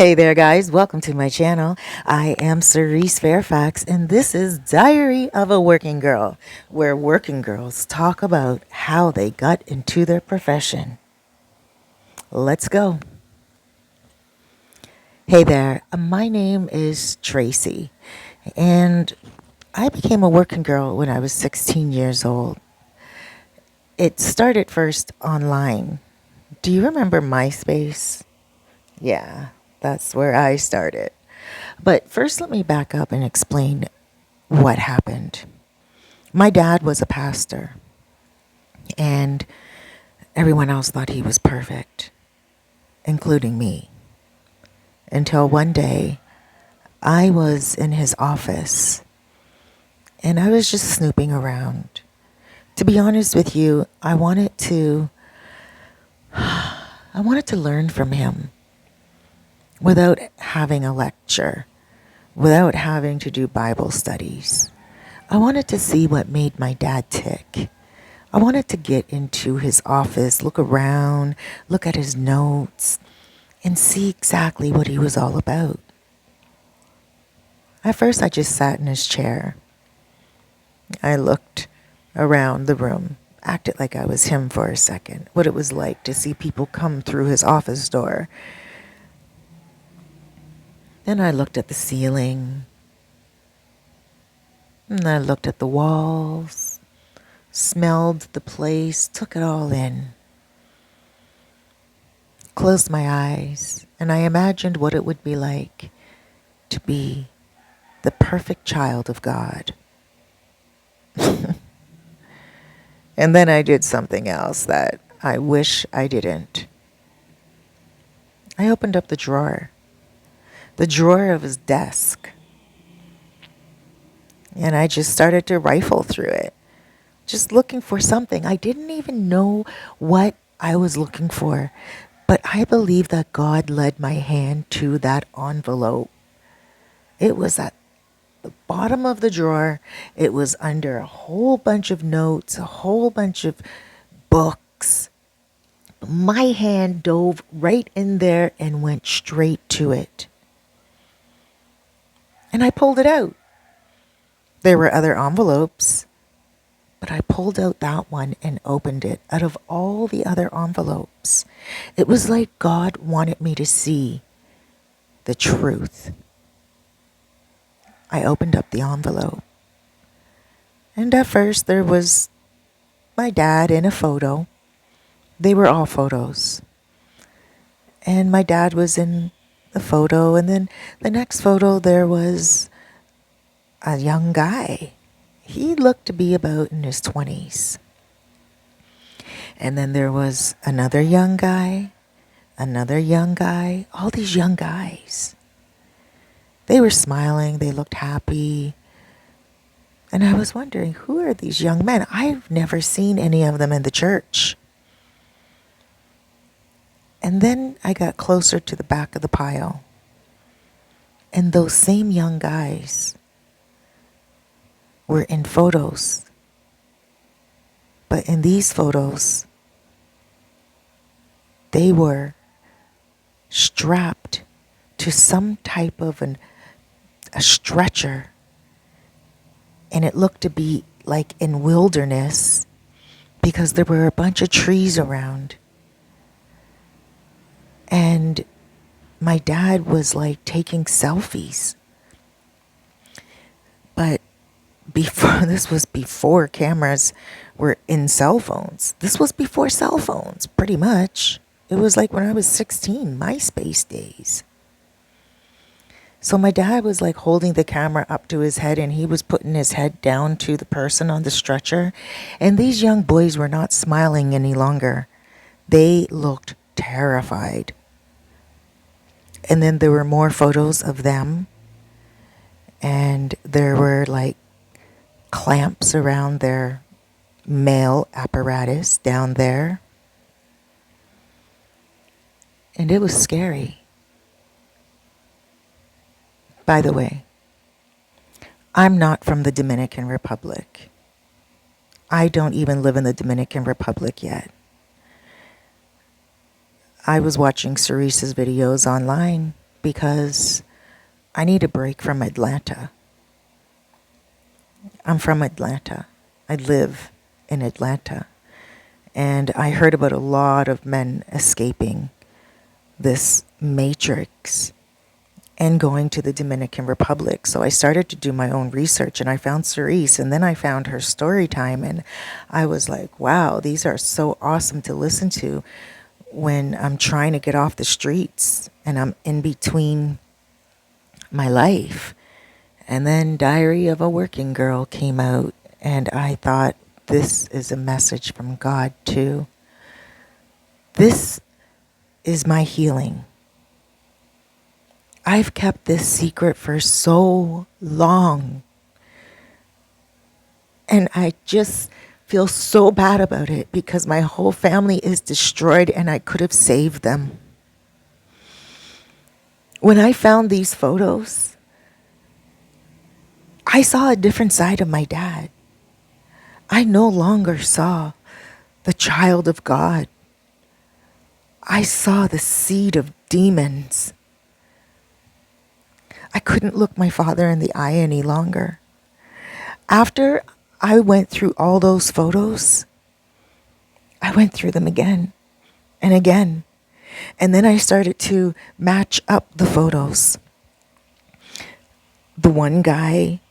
Hey there, guys. Welcome to my channel. I am Cerise Fairfax, and this is Diary of a Working Girl, where working girls talk about how they got into their profession. Let's go. Hey there. My name is Tracy, and I became a working girl when I was 16 years old. It started first online. Do you remember MySpace? Yeah, that's where I started. But first, let me back up and explain what happened. My dad was a pastor, and everyone else thought he was perfect, including me. Until one day, I was in his office, and I was just snooping around. To be honest with you, I wanted to learn from him without having a lecture, without having to do Bible studies. I wanted to see what made my dad tick. I wanted to get into his office, look around, look at his notes, and see exactly what he was all about. At first, I just sat in his chair. I looked around the room, acted like I was him for a second, what it was like to see people come through his office door. Then I looked at the ceiling, and I looked at the walls, smelled the place, took it all in. Closed my eyes, and I imagined what it would be like to be the perfect child of God. And then I did something else that I wish I didn't. I opened up the drawer of his desk, and I just started to rifle through it, just looking for something. I didn't even know what I was looking for, but I believe that God led my hand to that envelope. It was at the bottom of the drawer. It was under a whole bunch of notes, a whole bunch of books. My hand dove right in there and went straight to it. And I pulled it out. There were other envelopes, but I pulled out that one and opened it out of all the other envelopes. It was like God wanted me to see the truth. I opened up the envelope. And at first there was my dad in a photo. They were all photos. And my dad was in the photo. And then the next photo, there was a young guy. He looked to be about in his 20s. And then there was another young guy, all these young guys. They were smiling, they looked happy. And I was wondering, who are these young men? I've never seen any of them in the church. And then I got closer to the back of the pile. And those same young guys were in photos. But in these photos, they were strapped to some type of a stretcher. And it looked to be like in wilderness because there were a bunch of trees around. And my dad was like taking selfies. But this was before cameras were in cell phones. This was before cell phones, pretty much. It was like when I was 16, MySpace days. So my dad was like holding the camera up to his head, and he was putting his head down to the person on the stretcher. And these young boys were not smiling any longer. They looked terrified. And then there were more photos of them. And there were like clamps around their male apparatus down there. And it was scary. By the way, I'm not from the Dominican Republic. I don't even live in the Dominican Republic yet. I was watching Cerise's videos online, because I need a break from Atlanta. I'm from Atlanta. I live in Atlanta. And I heard about a lot of men escaping this matrix and going to the Dominican Republic. So I started to do my own research and I found Cerise and then I found her story time and I was like, wow, these are so awesome to listen to when I'm trying to get off the streets and I'm in between my life. And then Diary of a Working Girl came out and I thought, this is a message from God too. This is my healing. I've kept this secret for so long. And I just feel so bad about it because my whole family is destroyed and I could have saved them. When I found these photos, I saw a different side of my dad. I no longer saw the child of God. I saw the seed of demons. I couldn't look my father in the eye any longer. After I went through all those photos, I went through them again and again. And then I started to match up the photos. The one guy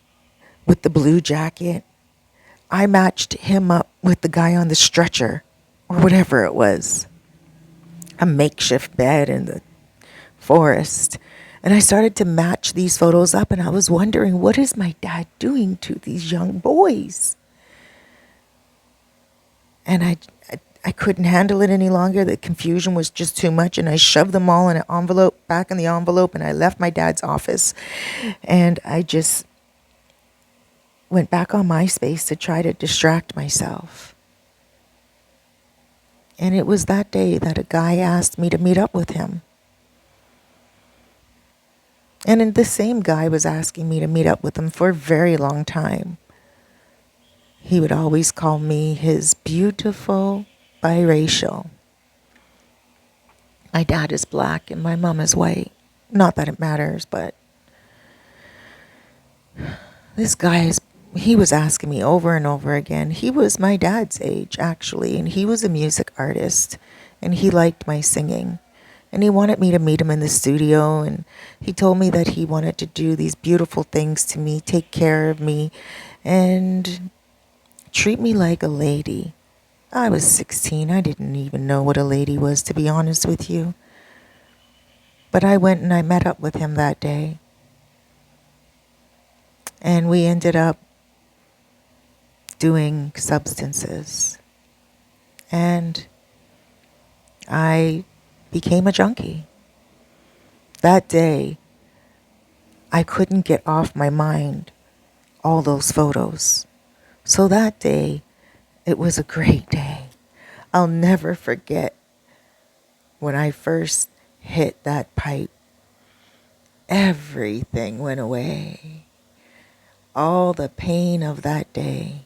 with the blue jacket, I matched him up with the guy on the stretcher or whatever it was. A makeshift bed in the forest. And I started to match these photos up and I was wondering, what is my dad doing to these young boys? And I couldn't handle it any longer. The confusion was just too much and I shoved them all in an envelope, back in the envelope, and I left my dad's office. And I just went back on MySpace to try to distract myself. And it was that day that a guy asked me to meet up with him. And the same guy was asking me to meet up with him for a very long time. He would always call me his beautiful biracial. My dad is black and my mom is white. Not that it matters, but this guy he was asking me over and over again. He was my dad's age, actually, and he was a music artist, and he liked my singing. And he wanted me to meet him in the studio, and he told me that he wanted to do these beautiful things to me, take care of me, and treat me like a lady. I was 16. I didn't even know what a lady was, to be honest with you. But I went and I met up with him that day. And we ended up doing substances. And I became a junkie. That day, I couldn't get off my mind all those photos. So that day, it was a great day. I'll never forget when I first hit that pipe. Everything went away. All the pain of that day.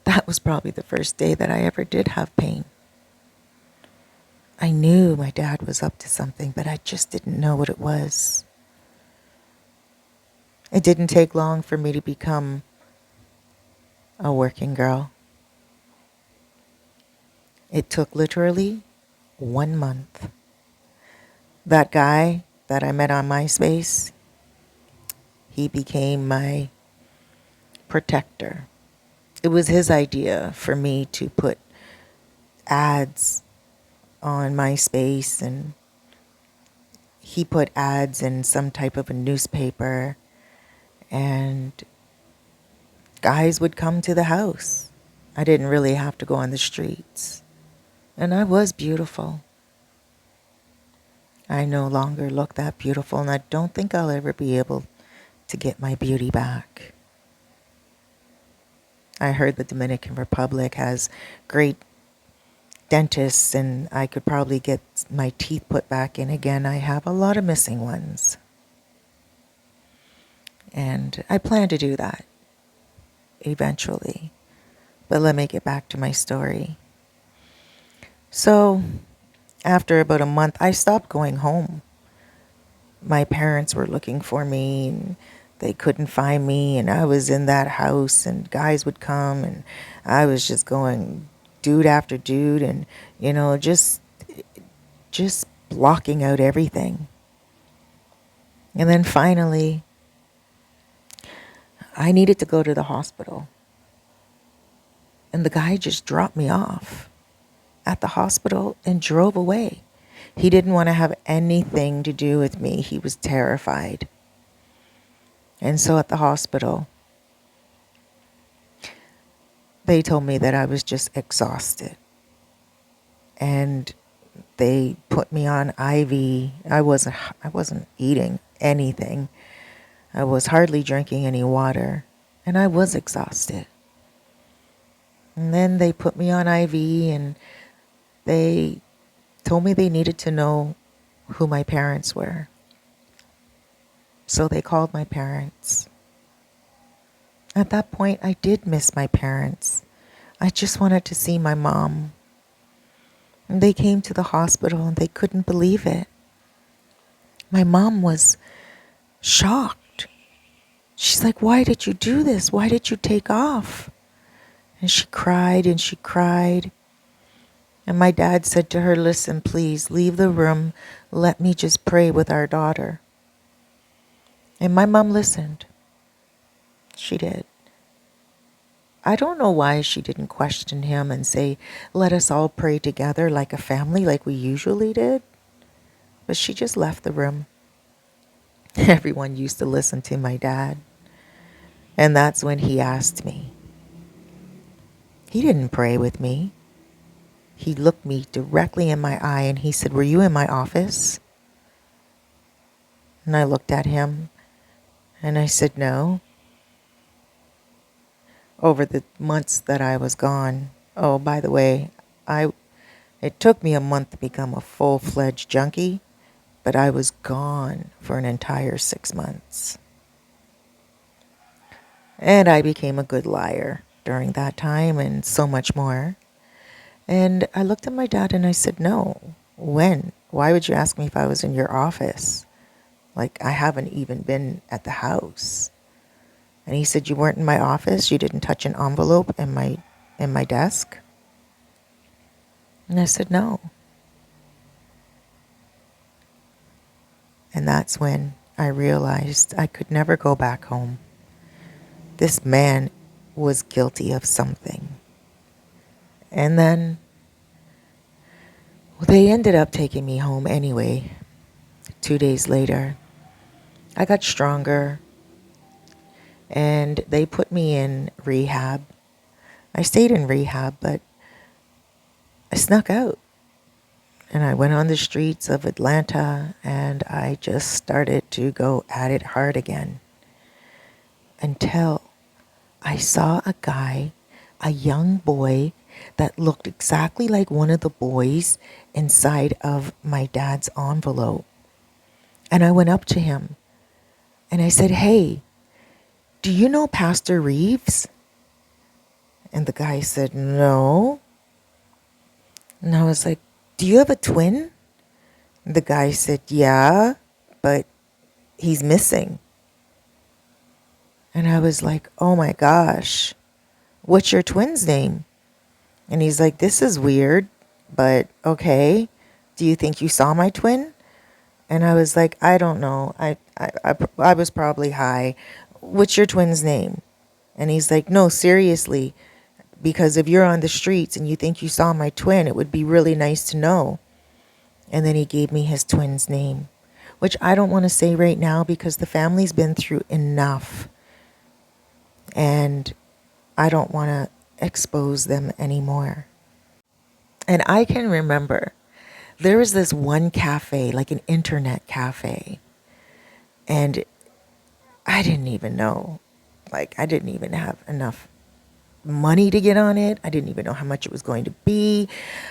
That was probably the first day that I ever did have pain. I knew my dad was up to something, but I just didn't know what it was. It didn't take long for me to become a working girl. It took literally 1 month. That guy that I met on MySpace, he became my protector. It was his idea for me to put ads on MySpace, and he put ads in some type of a newspaper, and guys would come to the house. I didn't really have to go on the streets. And I was beautiful. I no longer look that beautiful, and I don't think I'll ever be able to get my beauty back. I heard the Dominican Republic has great dentists, and I could probably get my teeth put back in again. I have a lot of missing ones. And I plan to do that eventually. But let me get back to my story. So After about a month, I stopped going home. My parents were looking for me and they couldn't find me, and I was in that house and guys would come and I was just going dude after dude, and just blocking out everything. And then finally I needed to go to the hospital, and the guy just dropped me off at the hospital and drove away. He didn't want to have anything to do with me. He was terrified. And so at the hospital, they told me that I was just exhausted. And they put me on IV. I wasn't eating anything. I was hardly drinking any water, and I was exhausted. And then they put me on IV, and they told me they needed to know who my parents were. So they called my parents. At that point, I did miss my parents. I just wanted to see my mom. And they came to the hospital and they couldn't believe it. My mom was shocked. She's like, "Why did you do this? Why did you take off?" And she cried and she cried. And my dad said to her, "Listen, please leave the room. Let me just pray with our daughter." And my mom listened. She did. I don't know why she didn't question him and say, "Let us all pray together like a family, like we usually did." But she just left the room. Everyone used to listen to my dad. And that's when he asked me. He didn't pray with me. He looked me directly in my eye and he said, "Were you in my office?" And I looked at him and I said, "No." Over the months that I was gone, oh, by the way, it took me a month to become a full-fledged junkie, but I was gone for an entire 6 months. And I became a good liar during that time and so much more. And I looked at my dad and I said, "No. When? Why would you ask me if I was in your office? Like, I haven't even been at the house." And he said, "You weren't in my office? You didn't touch an envelope in my desk?" And I said, "No." And that's when I realized I could never go back home. This man was guilty of something. And then they ended up taking me home anyway. 2 days later, I got stronger and they put me in rehab. I stayed in rehab, but I snuck out. And I went on the streets of Atlanta and I just started to go at it hard again. Until I saw a guy, a young boy, that looked exactly like one of the boys inside of my dad's envelope. And I went up to him and I said, "Hey, do you know Pastor Reeves?" And the guy said, "No." And I was like, "Do you have a twin?" And the guy said, "Yeah, but he's missing." And I was like, "Oh my gosh, what's your twin's name?" And he's like, "This is weird, but okay. Do you think you saw my twin?" And I was like, "I don't know. I was probably high. What's your twin's name?" And he's like, "No, seriously, because if you're on the streets and you think you saw my twin, it would be really nice to know." And then he gave me his twin's name, which I don't want to say right now because the family's been through enough. And I don't want to expose them anymore. And I can remember there was this one cafe, like an internet cafe. And I didn't even know. Like, I didn't even have enough money to get on it. I didn't even know how much it was going to be.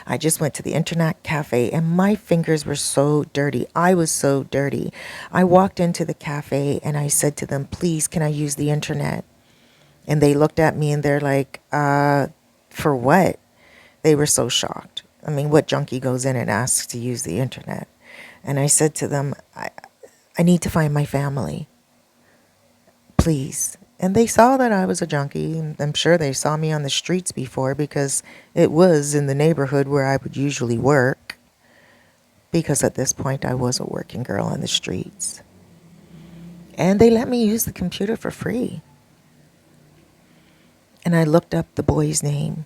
I just went to the internet cafe and my fingers were so dirty. I was so dirty. I walked into the cafe and I said to them, "Please, can I use the internet?" And they looked at me and they're like, For what?" They were so shocked. I mean, what junkie goes in and asks to use the internet? And I said to them, I need to find my family, please. And they saw that I was a junkie. I'm sure they saw me on the streets before because it was in the neighborhood where I would usually work. Because at this point, I was a working girl on the streets. And they let me use the computer for free. And I looked up the boy's name,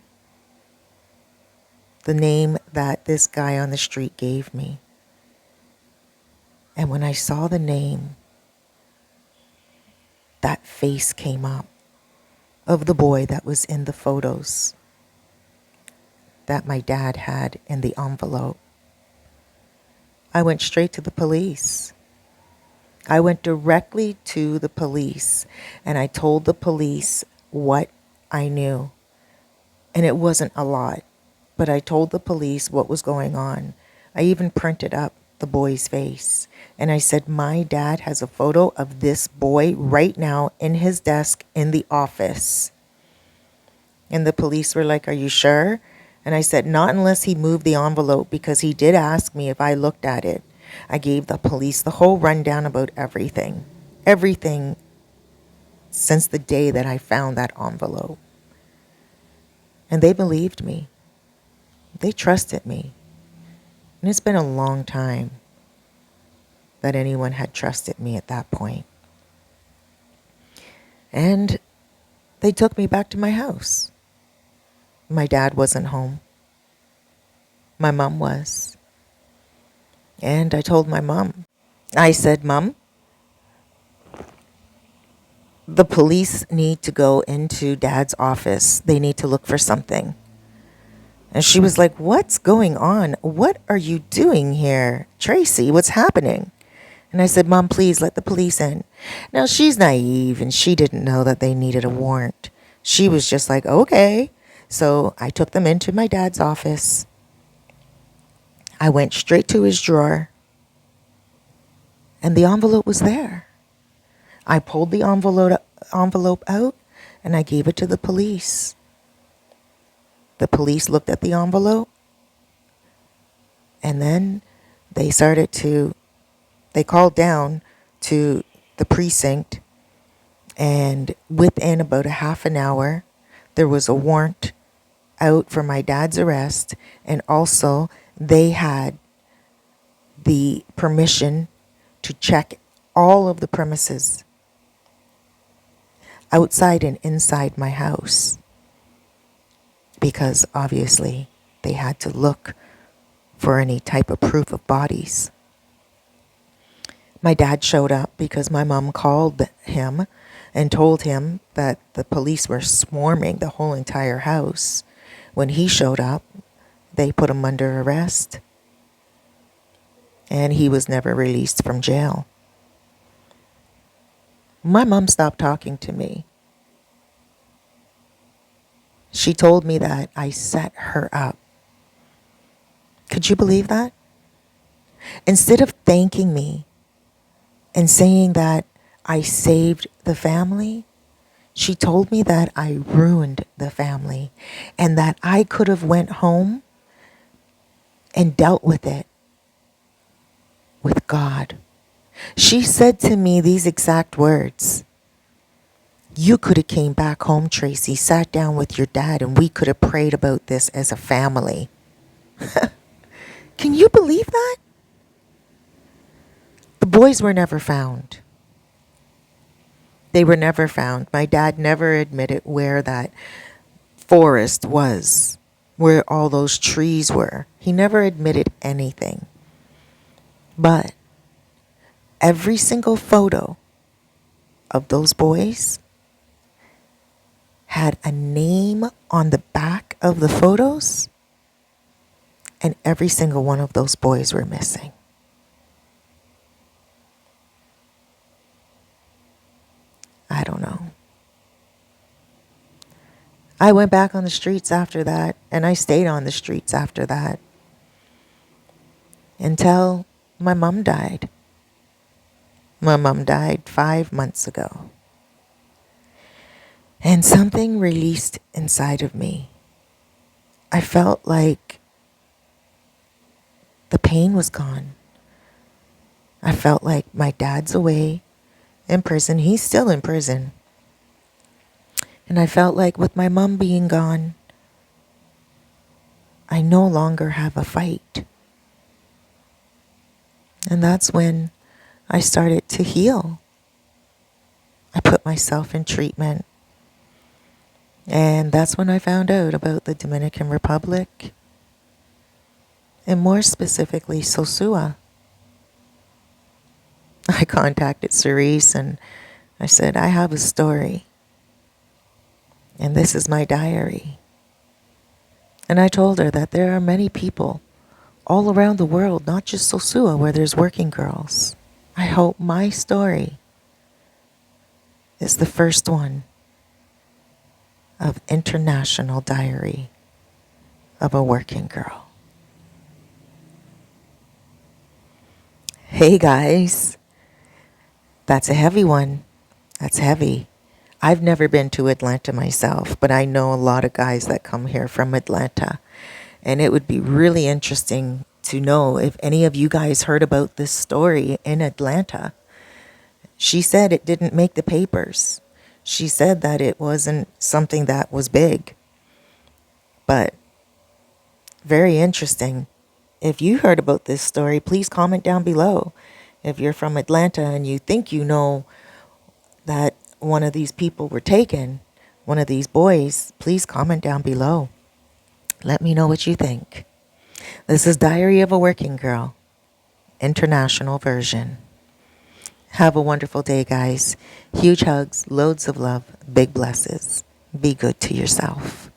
the name that this guy on the street gave me. And when I saw the name, that face came up of the boy that was in the photos that my dad had in the envelope. I went straight to the police. I went directly to the police and I told the police what I knew. And it wasn't a lot, but I told the police what was going on. I even printed up the boy's face. And I said, my dad has a photo of this boy right now in his desk in the office. And the police were like, are you sure? And I said, not unless he moved the envelope, because he did ask me if I looked at it. I gave the police the whole rundown about everything. Everything since the day that I found that envelope. And they believed me. They trusted me. And it's been a long time that anyone had trusted me at that point. And they took me back to my house. My dad wasn't home. My mom was. And I told my mom. I said, Mom, the police need to go into Dad's office. They need to look for something. And she was like, what's going on? What are you doing here? Tracy, what's happening? And I said, Mom, please let the police in. Now, she's naive and she didn't know that they needed a warrant. She was just like, okay. So I took them into my dad's office. I went straight to his drawer. And the envelope was there. I pulled the envelope out and I gave it to the police. The police looked at the envelope. And then they called down to the precinct, and within about a half an hour, there was a warrant out for my dad's arrest, and also they had the permission to check all of the premises outside and inside my house, because obviously they had to look for any type of proof of bodies. My dad showed up because my mom called him and told him that the police were swarming the whole entire house. When he showed up, they put him under arrest. And he was never released from jail. My mom stopped talking to me. She told me that I set her up. Could you believe that? Instead of thanking me and saying that I saved the family, she told me that I ruined the family and that I could have went home and dealt with it with God. She said to me these exact words: you could have came back home, Tracy, sat down with your dad, and we could have prayed about this as a family. Can you believe that? The boys were never found. They were never found. My dad never admitted where that forest was, where all those trees were. He never admitted anything. But every single photo of those boys had a name on the back of the photos, and every single one of those boys were missing. I don't know. I went back on the streets after that, and I stayed on the streets after that until my mom died. My mom died 5 months ago. And something released inside of me. I felt like The pain was gone. I felt like my dad's away in prison. He's still in prison. And I felt like with my mom being gone, I no longer have a fight. And that's when I started to heal. I put myself in treatment. And that's when I found out about the Dominican Republic, and more specifically, Sosua. I contacted Cerise and I said, I have a story. And this is my diary. And I told her that there are many people all around the world, not just Sosua, where there's working girls. I hope my story is the first one of International Diary of a Working Girl. Hey guys, that's a heavy one. That's heavy. I've never been to Atlanta myself, but I know a lot of guys that come here from Atlanta. And it would be really interesting to know if any of you guys heard about this story in Atlanta. She said it didn't make the papers. She said that it wasn't something that was big. But very interesting. If you heard about this story, please comment down below. If you're from Atlanta and you think you know that one of these people were taken, one of these boys, please comment down below. Let me know what you think. This is Diary of a Working Girl, international version. Have a wonderful day, guys. Huge hugs, loads of love, big blesses. Be good to yourself.